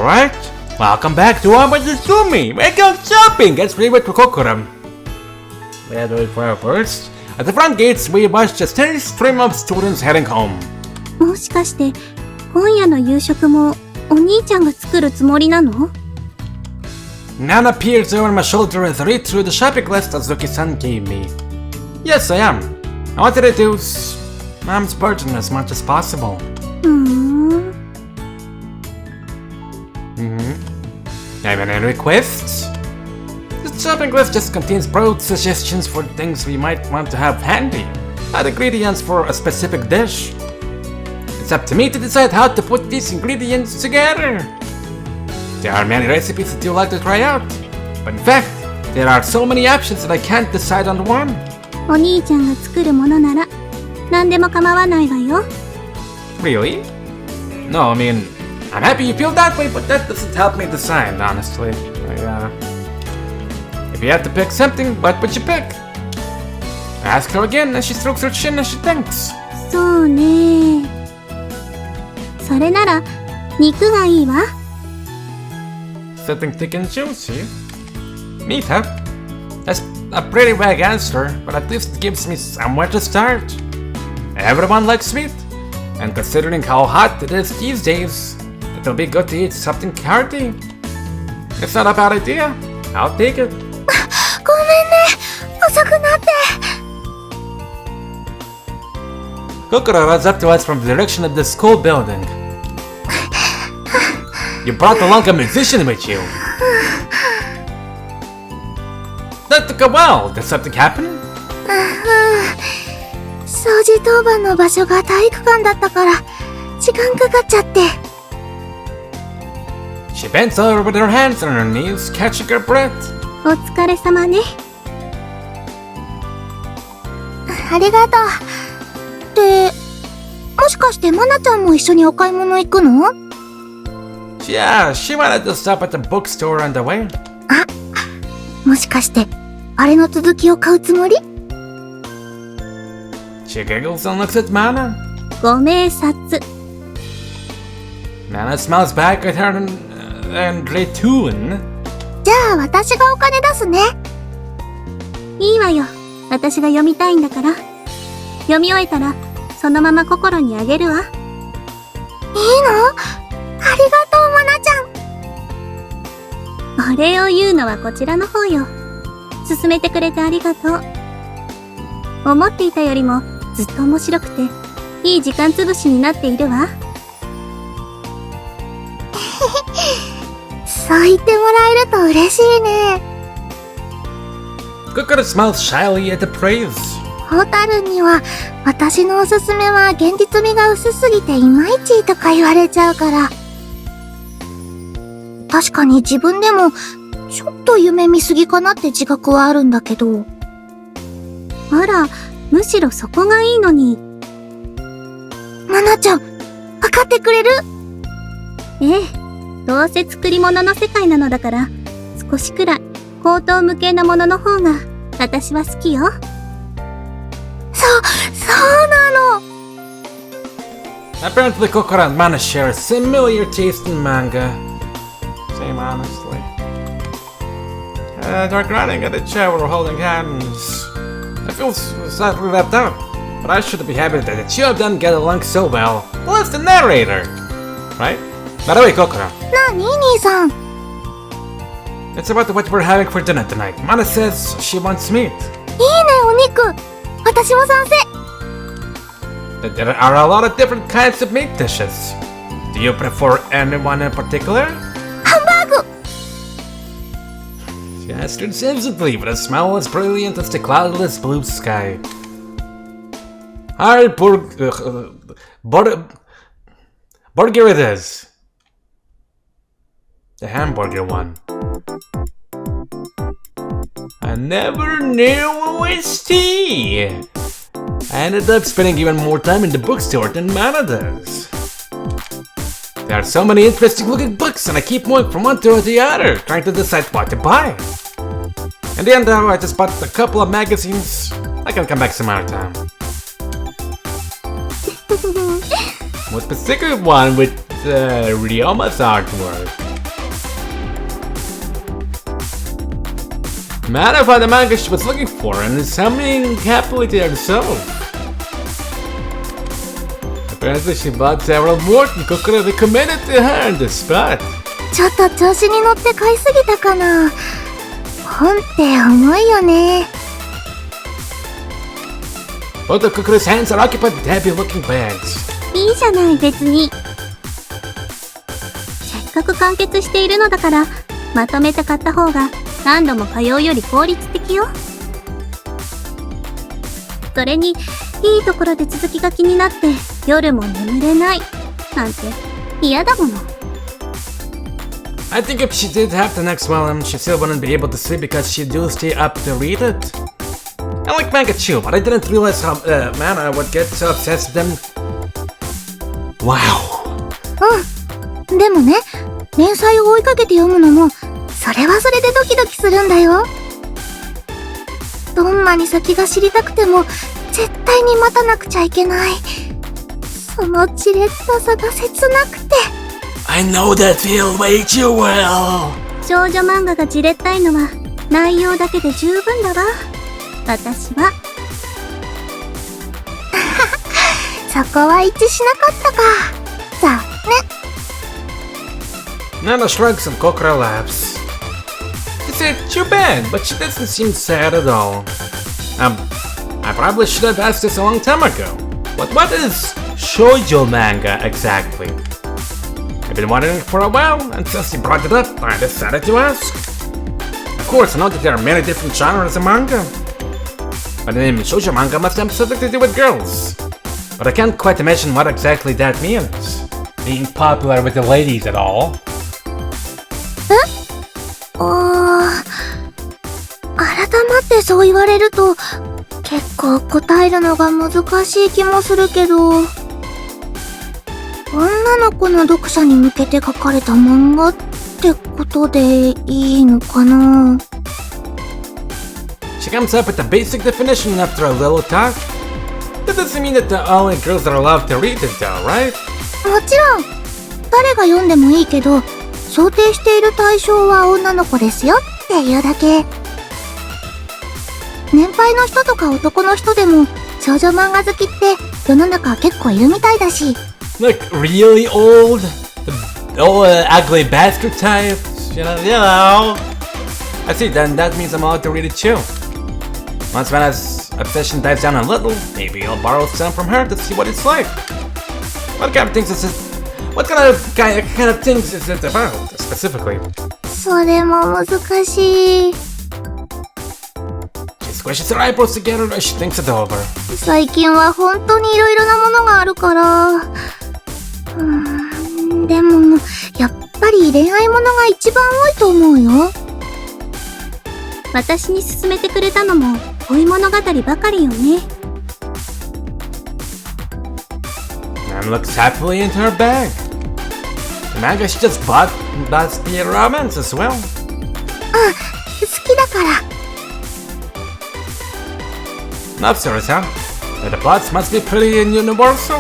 Alright, welcome back to Amatsutsumi! We go shopping! Let's Oribe Kokoro. We had to wait for our first. At the front gates, we watched a steady stream of students heading home. もしかして今夜の夕食もお兄ちゃんが作るつもりなの？ Nana peers over my shoulder as I read through the shopping list Azuki-san gave me. Yes, I am. I want to reduce Mom's burden as much as possible. Have any requests? The shopping list just contains broad suggestions for things we might want to have handy, not ingredients for a specific dish. It's up to me to decide how to put these ingredients together. There are many recipes that you like to try out, but in fact, there are so many options that I can't decide on one. お兄ちゃんが作るものなら何でも構わないわよ。 Really? No, I mean, I'm happy you feel that way, but that doesn't help me decide, honestly. If you had to pick something, what would you pick? I ask her again as she strokes her chin as she thinks. そうね。それなら肉がいいわ。 Something thick and juicy. Meat, huh? That's a pretty vague answer, but at least it gives me somewhere to start. Everyone likes meat, and considering how hot it is these days, it'll be good to eat something hearty. It's not a bad idea. I'll take it. ごめんね。遅くなって。 Kokoro runs up to us from the direction of the school building. You brought along a musician with you. That took a while. Did something happen? 掃除当番の場所が体育館だったから時間かかっちゃって。 She bends over with her hands on her knees, catching her breath. お疲れ様ね。ありがとう。ってもしかしてマナちゃんも一緒にお買い物行くの？ Yeah, she wanted to stop at the bookstore on the way. あ、もしかしてあれの続きを買うつもり？ She giggles and looks at Mana. ご明察。 Mana smiles back at her and retune. じゃあ私がお金出すね。いいわよ。私が読みたいんだから。読み終えたらそのまま心にあげるわ。いいの？ありがとう、マナちゃん。お礼を言うのはこちらの方よ。勧めてくれてありがとう。思っていたよりもずっと面白くていい時間つぶしになっているわ。そう言ってもらえると嬉しいね。 Kokoro smiles shyly at the praise. ホタルには私のおすすめは現実味が薄すぎていまいちとか言われちゃうから。確かに自分でもちょっと夢見すぎかなって自覚はあるんだけど。あら、むしろそこがいいのに。マナちゃん、わかってくれる？ええ、どうせ作り物の世界なのだから、少しくらい高等無形なものの方が私は好きよ。そうなの。 Apparently, Kokoro and Mana share a similar taste in manga. Same, honestly. They're grinding at the chair we're holding hands. I feel slightly left out, but I should be happy that the two of them get along so well. Well, it's the narrator, right? By the way, Kokoro. なに兄さん。 It's about what we're having for dinner tonight. Mana says she wants meat. いいね、お肉。私も賛成。 There are a lot of different kinds of meat dishes. Do you prefer anyone in particular? ハンバーグ。 She answered simply, with a smile as brilliant as the cloudless blue sky. Alright, burger it is. The hamburger one. I never knew OST. I ended up spending even more time in the bookstore than Mana does. There are so many interesting looking books and I keep moving from one to the other, trying to decide what to buy. In the end though, I just bought a couple of magazines. I can come back some other time. One particular one with Ryoma's artwork. Mana found the manga she was looking for and is humming happily to herself. Apparently she bought several more and Kokoro recommended to her on the spot. ちょっと調子に乗って買いすぎたかな。本って重いよね。Both of Kokoro's hands are occupied with heavy-looking bags. いいじゃない、別に。せっかく完結しているのだから、まとめて買った方が何度も通うより効率的よ。それに、いいところで続きが気になって夜も眠れないなんて嫌だもの。I think if she did have the next volume, she still wouldn't be able to sleep because she do stay up to read it. I like manga too, but I didn't realize how Mana would get so obsessed with them. Wow. うん。でもね、連載を追いかけて読むのも、それはそれでドキドキするんだよ。どんなに先が知りたくても、絶対に待たなくちゃいけない。そのじれったさが切なくて。I know that feel way too well. 少女漫画がじれったいのは内容だけで十分だわ。私は。そこは一致しなかったか。残念。Nana shrugs and Kokoro laughs. She said, too bad, but she doesn't seem sad at all. I probably should have asked this a long time ago. But what is shoujo manga exactly? I've been wondering for a while, and since you brought it up, I decided to ask. Of course, I know that there are many different genres of manga. But the name shoujo manga must have something to do with girls. But I can't quite imagine what exactly that means. Being popular with the ladies at all. 改まってそう言われると結構答えるのが難しい気もするけど、女の子の読者に向けて書かれた漫画ってことでいいのかな。 She comes up with a basic definition after a little talk. That doesn't mean that the only girls that are allowed to read it though, right? もちろん誰が読んでもいいけど、想定している対象は女の子ですよっていうだけ。年配の人とか男の人でも少女漫画好きって世の中結構いるみたいだし。Like really old, the old ugly bastard types, you know. I see, then that means I'm allowed to read it too. Once Mana's obsession dies down a little, maybe I'll borrow some from her to see what it's like. What kind of things is it? What kind of things is it about specifically? それも難しい。She squishes her eyebrows together as she thinks it over. 最近は本当にいろいろなものがあるから。でもやっぱり恋愛ものが一番多いと思うよ。私に勧めてくれたのも恋物語ばかりよね。Nan looks happily into her bag. The manga she just bought must be a romance as well. 好きだから。Love stories, huh? The plots must be pretty universal.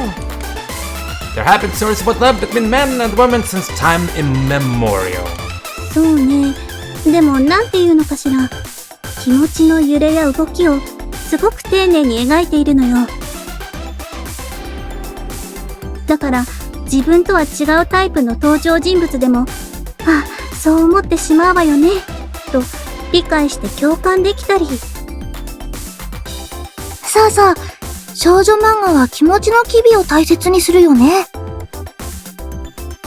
There have been stories about love between men and women since time immemorial. そうね。でもなんていうのかしら。気持ちの揺れや動きをすごく丁寧に描いているのよ。だから自分とは違うタイプの登場人物でも、あ、そう思ってしまうわよねと理解して共感できたり。そうそう、少女漫画は気持ちの機微を大切にするよね。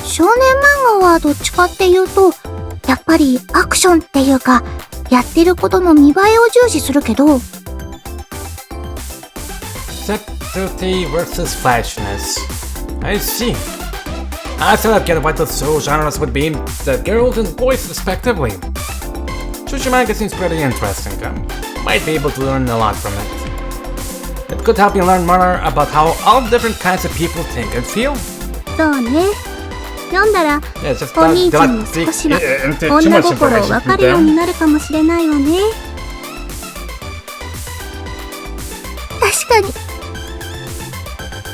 少年漫画はどっちかっていうとやっぱりアクションっていうかやってることの見栄えを重視するけど。Subtlety versus flashiness. I see. I still don't get what those genres would be, the girls and boys respectively. Shoujo manga seems pretty interesting. Might be able to learn a lot from it. It could help you learn more about how all different kinds of people think and feel. そうね。読んだら、お兄ちゃんも少しは女心を分かるようになるかもしれないわね。確かに。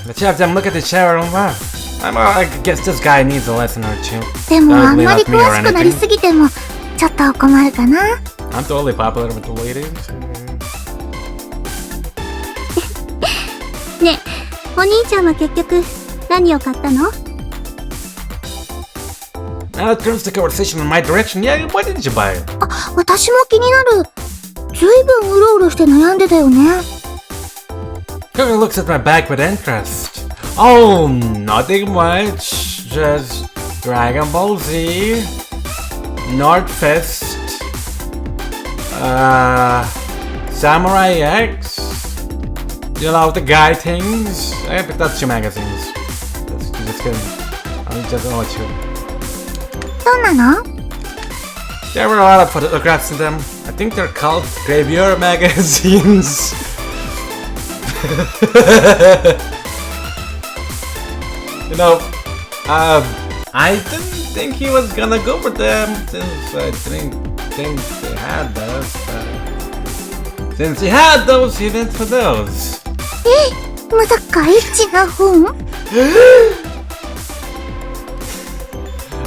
Let's have them look at the shower and laugh. I guess this guy needs a lesson or two. でもあんまり詳しくなりすぎてもちょっと困るかな。I'm totally popular with the ladies. ねえ、お兄ちゃんは結局何を買ったの？ Now it turns the conversation in my direction. Yeah, what did you buy? あ、私も気になる。ずいぶんうろうろして悩んでたよね。Kokoro looks at my bag with interest. Oh, nothing much. Just Dragon Ball Z, North Fist, Samurai X. You know, the guy things. I picked up 2 magazines. Just kidding. I'm just gonna let you. どんなの？ There were a lot of photographs in them. I think they're called graveyard magazines. You know, I didn't think he was gonna go for them since I didn't think they had those. Since he had those, he went for those. まさかエッチな本？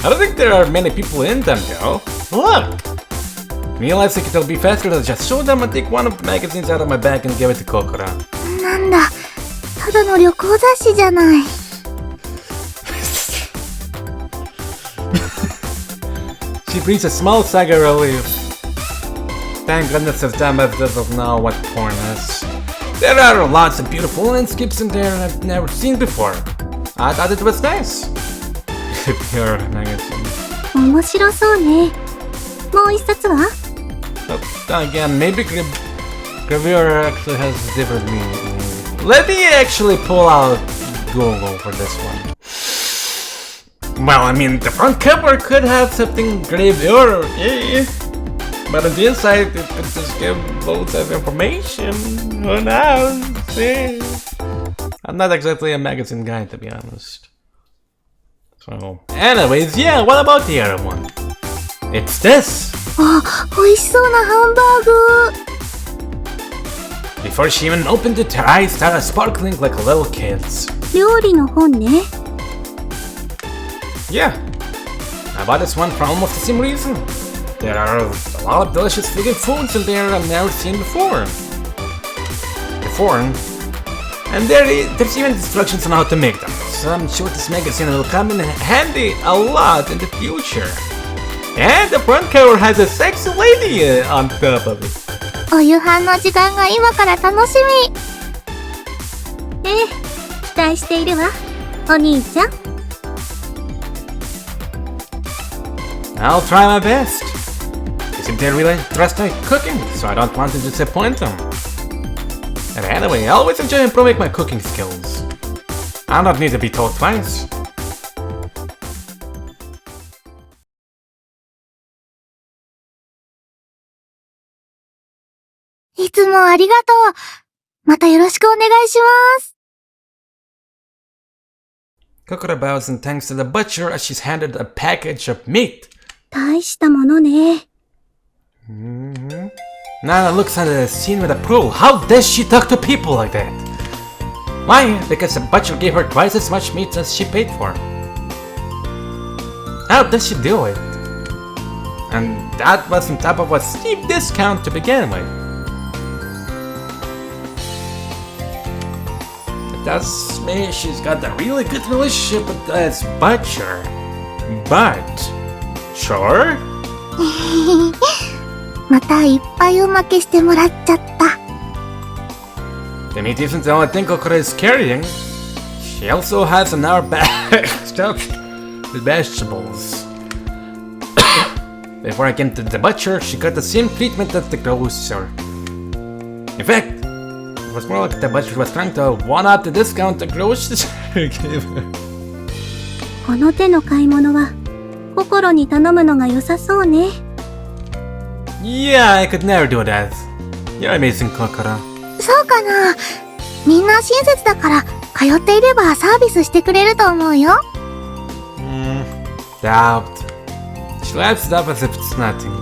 I don't think there are many people in them, though. Look! Realizing it'll be faster to just show them and take one of the magazines out of my bag and give it to Kokoro. なんだ、ただの旅行雑誌じゃない。She breathes a small sigh of relief. Thank goodness if them doesn't know what porn is. There are lots of beautiful landscapes in there I've never seen before. I thought it was nice. Pure magazine. 面白そうね。もう一冊は？ But again, maybe Gravure actually has a different meaning. Let me actually pull out Google for this one. Well, I mean, the front cover could have something Gravure, yeah. But on the inside, it could just give loads of information. Who knows? Yeah. I'm not exactly a magazine guy, to be honest. So, anyways, yeah, what about the other one? It's this! あ、美味しそうなハンバーグ。 Before she even opened it, her eyes started sparkling like a little kid's. 料理の本ね。 Yeah, I bought this one for almost the same reason. There are a lot of delicious vegan foods in there I've never seen before. And there's even instructions on how to make them, so I'm sure this magazine will come in handy a lot in the future. And the front cover has a sexy lady on top of it. お夕飯の時間が今から楽しみ。ええ、期待しているわ、お兄ちゃん。I'll try my best. They seem to really interested in cooking, so I don't want to disappoint them. And anyway, I always enjoy improving my cooking skills. I don't need to be told twice. いつもありがとう。またよろしくお願いします。 Kokoro bows and thanks to the butcher as she's handed a package of meat. 大したものね。Nana looks at the scene with approval. How does she talk to people like that? Why? Because the butcher gave her twice as much meat as she paid for. How does she do it? And that was on top of a steep discount to begin with. It does mean she's got a really good relationship with this butcher. But, sure? またいっぱいおまけしてもらっちゃった。 The meat isn't the only thing Kokoro is carrying. She also has an hour bag stuffed with vegetables. Before I came to the butcher, she got the same treatment as the grocer. In fact, it was more like the butcher was trying to one-up the discount the grocer gave her. この手の買い物は心に頼むのが良さそうね。 Yeah, I could never do that. You're amazing, Kokoro. そうかな。みんな親切だから通っていればサービスしてくれると思うよ。Doubt. She laughs it up as if it's nothing.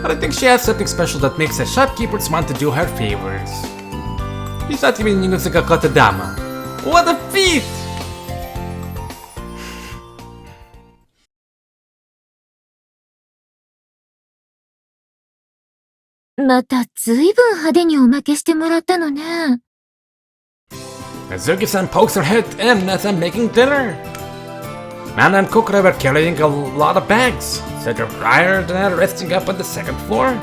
But I think she has something special that makes the shopkeepers want to do her favors. She's not even using a kotodama. What a feat! またずいぶん派手におまけしてもらったのね。Azuki-san pokes her head in as I'm making dinner. Mana and Kokoro were carrying a lot of bags, so they're tired and resting up on the second floor.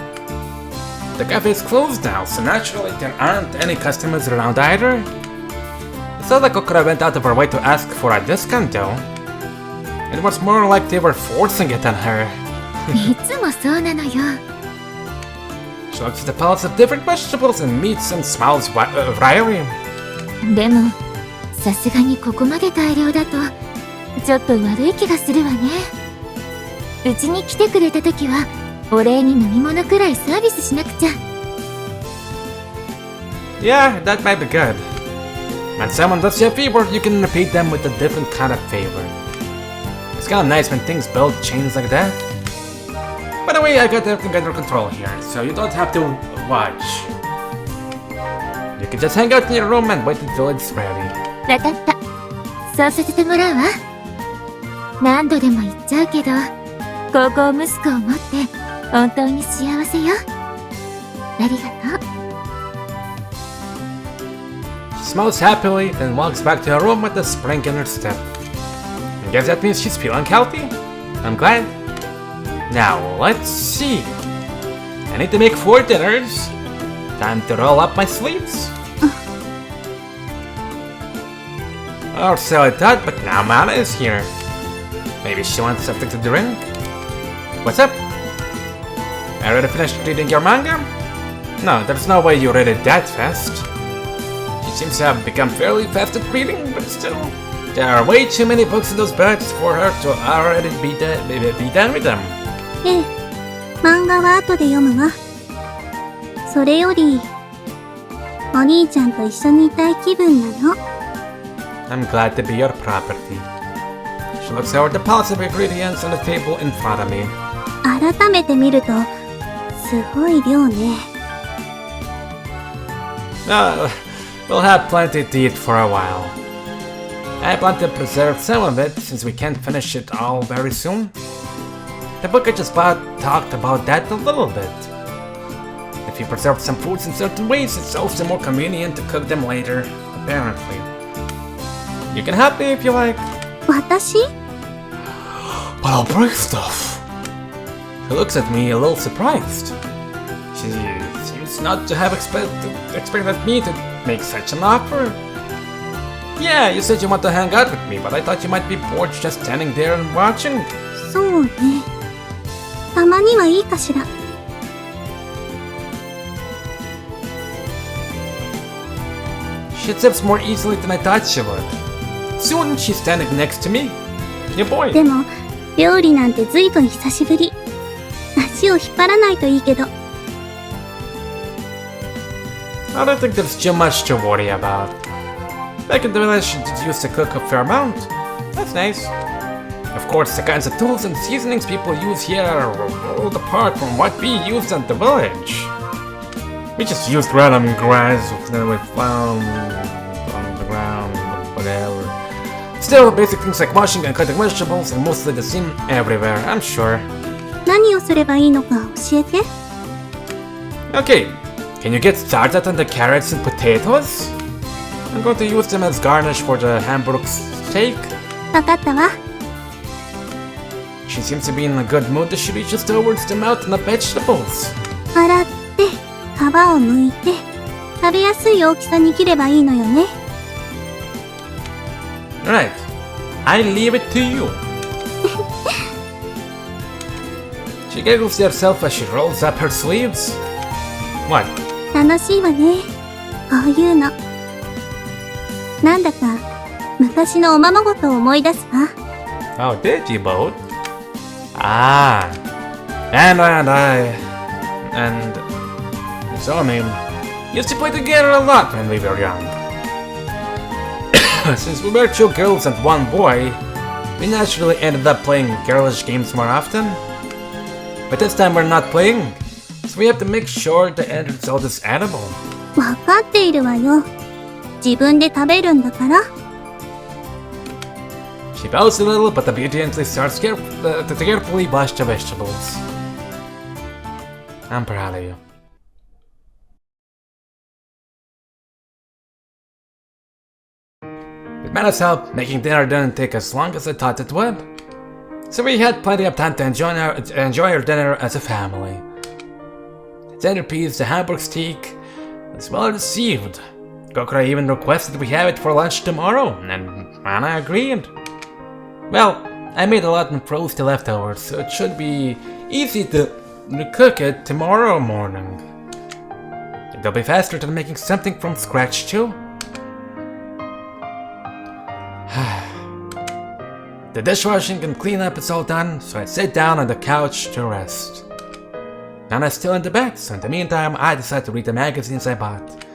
The cafe is closed now, so naturally there aren't any customers around either. It's not like Kokoro went out of her way to ask for a discount though. It was more like they were forcing it on her. いつもそうなのよ。She looks at the pallets of different vegetables and meats and smiles wryly. でも、さすがにここまで大量だと、ちょっと悪い気がするわね。うちに来てくれた時は、お礼に飲み物くらいサービスしなくちゃ。Yeah, that might be good. When someone does you a favor, you can repeat them with a different kind of favor. It's kinda nice when things build chains like that. By the way, I got everything under control here, so you don't have to watch. You can just hang out in your room and wait until it's ready. わかった。そうさせてもらうわ。何度でも言っちゃうけど、高校息子を持って本当に幸せよ。ありがとう。She smiles happily, then walks back to her room with a spring in her step. I guess that means she's feeling healthy. I'm glad. Now, let's see. I need to make 4 dinners. Time to roll up my sleeves. Or so I thought, but now Mana is here. Maybe she wants something to drink? What's up? I already finished reading your manga? No, there's no way you read it that fast. She seems to have become fairly fast at reading, but still, there are way too many books in those bags for her to already be done with them. ええ、漫画は後で読むわ。それより、お兄ちゃんと一緒にいたい気分なの。I'm glad to be your property. She looks over the pallets of ingredients on the table in front of me. 改めて見ると、すごい量ね。We'll have plenty to eat for a while. I plan to preserve some of it since we can't finish it all very soon. The book I just bought talked about that a little bit. If you preserve some foods in certain ways, it's also more convenient to cook them later, apparently. You can help me if you like. 私？ But I'll break stuff. She looks at me a little surprised. She seems not to have expected me to make such an offer. Yeah, you said you want to hang out with me, but I thought you might be bored just standing there and watching. そうね。たまにはいいかしら。She sips more easily than I thought she would. Soon she's standing next to me. Your boy. でも、料理なんてずいぶん久しぶり。足を引っ張らないといいけど。I don't think there's too much to worry about. Back in the village, she did used to cook a fair amount. That's nice. Of course, the kinds of tools and seasonings people use here are worlds apart from what we used in the village. We just used random grass that we found on the ground, whatever. Still, basic things like washing and cutting vegetables are mostly the same everywhere, I'm sure. 何をすればいいのか教えて。Okay, can you get started on the carrots and potatoes? I'm going to use them as garnish for the hamburg steak. わかったわ。She seems to be in a good mood as she reaches towards the mountain of vegetables. 洗って、皮を剥いて、食べやすい大きさに切ればいいのよね。Right. I leave it to you. She giggles to herself as she rolls up her sleeves. What? 楽しいわね。こういうの。なんだか、昔のおままごとを思い出すわ。Oh, did you both? Ah. And Zomi used to play together a lot when we were young. Since we were 2 girls and 1 boy, we naturally ended up playing girlish games more often. But this time we're not playing, so we have to make sure the end result is edible. わかっているわよ。自分で食べるんだから。She bows a little, but obediently starts to carefully wash the vegetables. I'm proud of you. With Mana's help, making dinner didn't take as long as I thought it would. So we had plenty of time to enjoy our dinner as a family. The centerpiece, the Hamburg steak, was well received. Kokoro even requested we have it for lunch tomorrow, and Mana agreed. Well, I made a lot and froze the leftovers, so it should be easy to cook it tomorrow morning. It'll be faster than making something from scratch too. The dishwashing and cleanup is all done, so I sit down on the couch to rest. Nana's still in the bed, so in the meantime I decide to read the magazines I bought.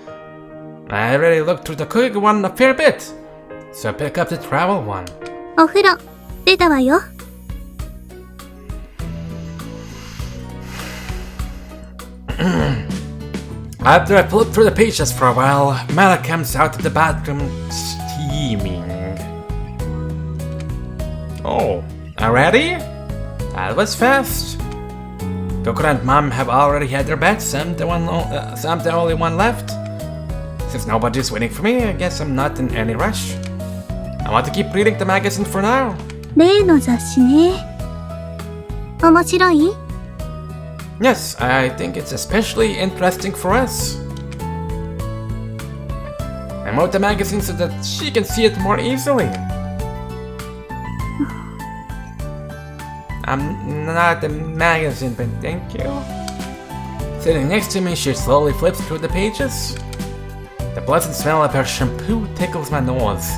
I already looked through the cooking one a fair bit, so I pick up the travel one. お風呂、出たわよ。After I flip through the pages for a while, Mana comes out of the bathroom steaming. Oh, already? That was fast. Kokoro and Mom have already had their baths, I'm the only one left. Since nobody's waiting for me, I guess I'm not in any rush. I want to keep reading the magazine for now. 例の雑誌ね。面白い？ Yes, I think it's especially interesting for us. I moved the magazine so that she can see it more easily. I'm not a magazine, but thank you. Sitting next to me, she slowly flips through the pages. The pleasant smell of her shampoo tickles my nose.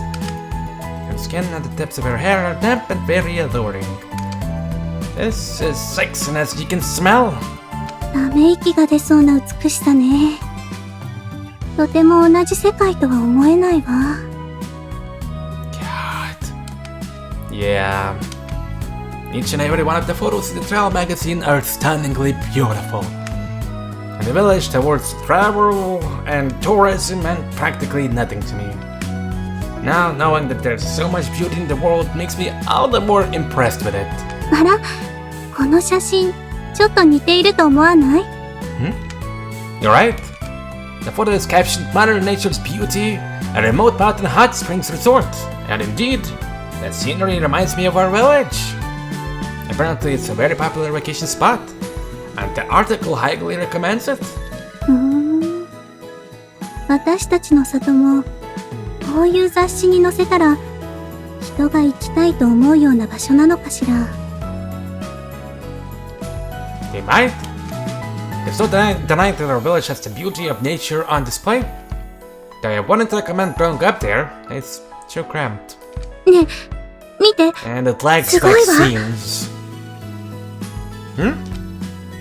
Her skin and the tips of her hair are damp and very alluring. This is sexy, as you can smell. ため息が出そうな美しさね。とても同じ世界とは思えないわ。God. Yeah. Each and every one of the photos in the travel magazine are stunningly beautiful. And the village towards travel and tourism meant practically nothing to me. Now, knowing that there's so much beauty in the world makes me all the more impressed with it. あら、この写真、ちょっと似ていると思わない？ You're right. The photo is captioned Mother Nature's Beauty, a remote mountain hot springs resort. And indeed, that scenery reminds me of our village. Apparently, it's a very popular vacation spot, and the article highly recommends it. 私たちの里もこういう雑誌に載せたら人が行きたいと思うような場所なのかしら。They might. There's no denying that our village has the beauty of nature on display. Though I wouldn't recommend growing up there. It's too cramped. ねえ、見て。 And it lacks like scenes.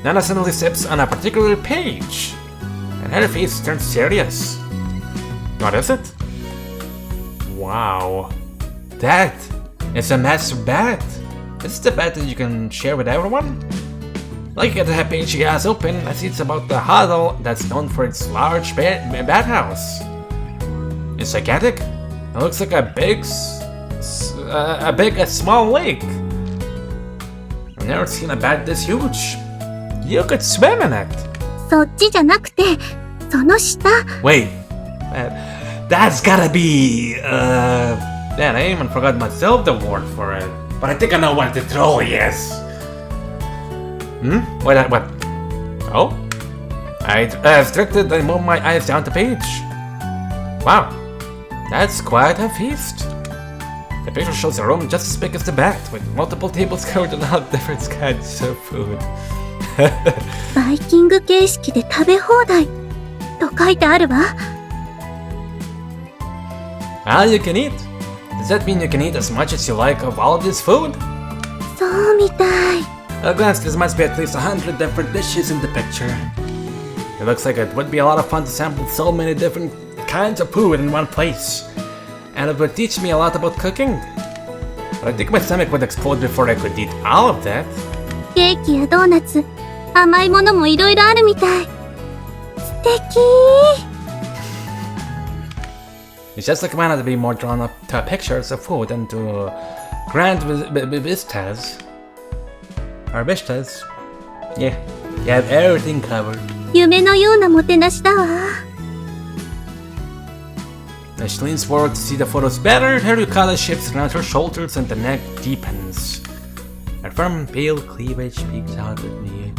Nana suddenly sips on a particular page, and her face turns serious. What is it? Wow. That is a massive bed. Is it the bed that you can share with everyone? Looking at the page she has open, I see it's about the hovel that's known for its large bathhouse. It's gigantic. It looks like a small lake. I've never seen a bed this huge. You could swim in it. そっちじゃなくて、その下。 Wait, that's gotta be. Man, I even forgot myself the word for it. But I think I know what it truly is. What? Oh? I restricted and moved my eyes down the page. Wow, that's quite a feast. The picture shows a room just as big as the bed, with multiple tables covered in all different kinds of food. バイキング形式で食べ放題と書いてあるわ。All you can eat? Does that mean you can eat as much as you like of all of this food? そうみたい。 At a glance, there must be at least 100 different dishes in the picture. It looks like it would be a lot of fun to sample so many different kinds of food in one place. And it would teach me a lot about cooking. But I think my stomach would explode before I could eat all of that. ケーキやドーナツ、甘いものもいろいろあるみたい。素敵。 It's just like mine to be more drawn up to pictures of food and to grand vistas. Or vistas. Yeah, you have everything covered. 夢のようなもてなしだわ。As she leans forward to see the photos better, her yukata shifts around her shoulders and the neck deepens. Her firm, pale cleavage peeks out at me.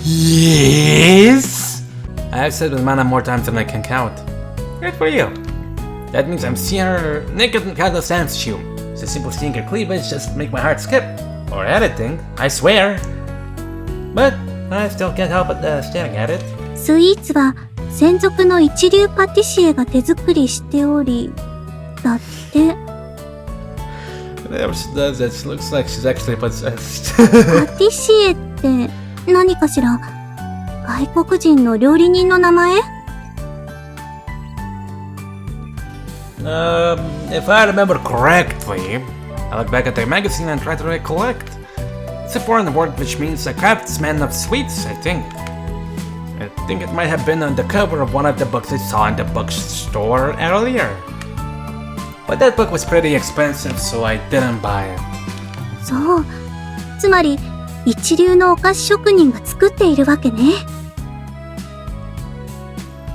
Yes! I have said with Mana more times than I can count. Good for you. That means I'm seeing her naked and kind of sans shoe. So simply seeing her cleavage just make my heart skip. Or anything, I swear. But I still can't help but staring at it. スイーツは専属の一流パティシエが手作りしており、だって。Whatever she does, it looks like she's actually possessed. パティシエって何かしら？外国人の料理人の名前？ If I remember correctly, I look back at the magazine and try to recollect. It's a foreign word which means a craftsman of sweets, I think. I think it might have been on the cover of one of the books I saw in the bookstore earlier. But that book was pretty expensive, so I didn't buy it. そう。つまり、一流のお菓子職人が作っているわけね。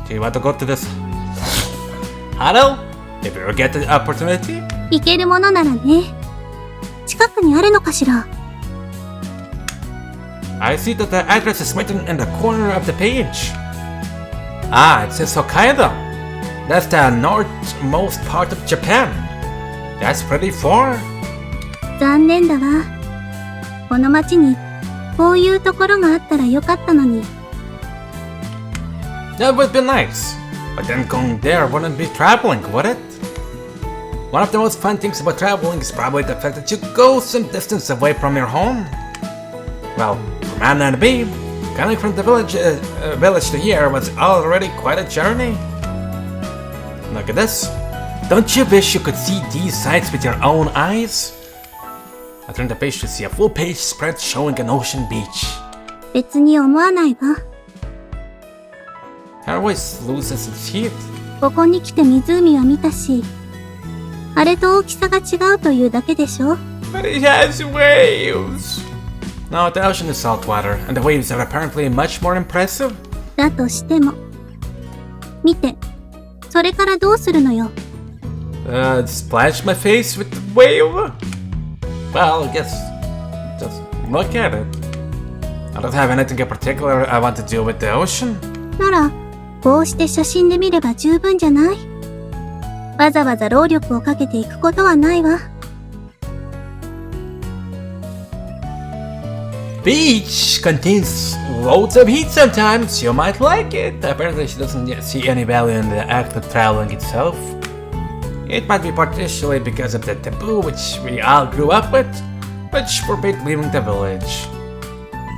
Do you want to go to this? Hello? If you ever get the opportunity? 行けるものならね。近くにあるのかしら。I see that the address is written in the corner of the page. Ah, it says Hokkaido. That's the northmost part of Japan. That's pretty far. 残念だわ。この町にこういうところがあったらよかったのに。That would be nice. But then going there wouldn't be traveling, would it? One of the most fun things about traveling is probably the fact that you go some distance away from your home. Well, for Anna and me, coming from the village to here was already quite a journey. Look at this. Don't you wish you could see these sights with your own eyes? I turned the page to see a full page spread showing an ocean beach. 別に思わないわ。Her voice loses its heat. ここに来て湖は見たし、あれと大きさが違うというだけでしょ。But it has waves. No, the ocean is saltwater, and the waves are apparently much more impressive. だとしても。見て、それからどうするのよ。Splash my face with the wave? Well, I guess just look at it. I don't have anything in particular I want to do with the ocean. なら、こうして写真で見れば十分じゃない？わざわざ労力をかけていくことはないわ。Beach contains loads of heat sometimes. You might like it. Apparently she doesn't yet see any value in the act of traveling itself. It might be partially because of the taboo which we all grew up with, which forbade leaving the village.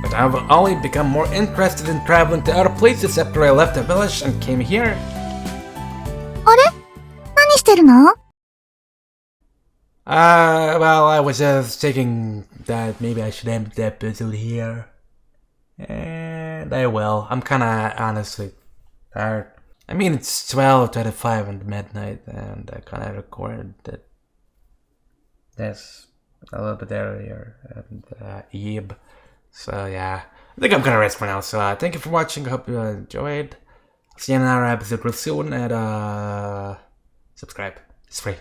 But I've only become more interested in traveling to other places after I left the village and came here. あれ？何してるの？ Well, I was just thinking that maybe I should end the episode here. And I will. I'm kinda honestly tired. I mean, it's 12:25 at midnight, and I kinda recorded this a little bit earlier, and Eve. So yeah, I think I'm gonna rest for now. So thank you for watching. I hope you enjoyed. See you in another episode real soon, and subscribe. It's free.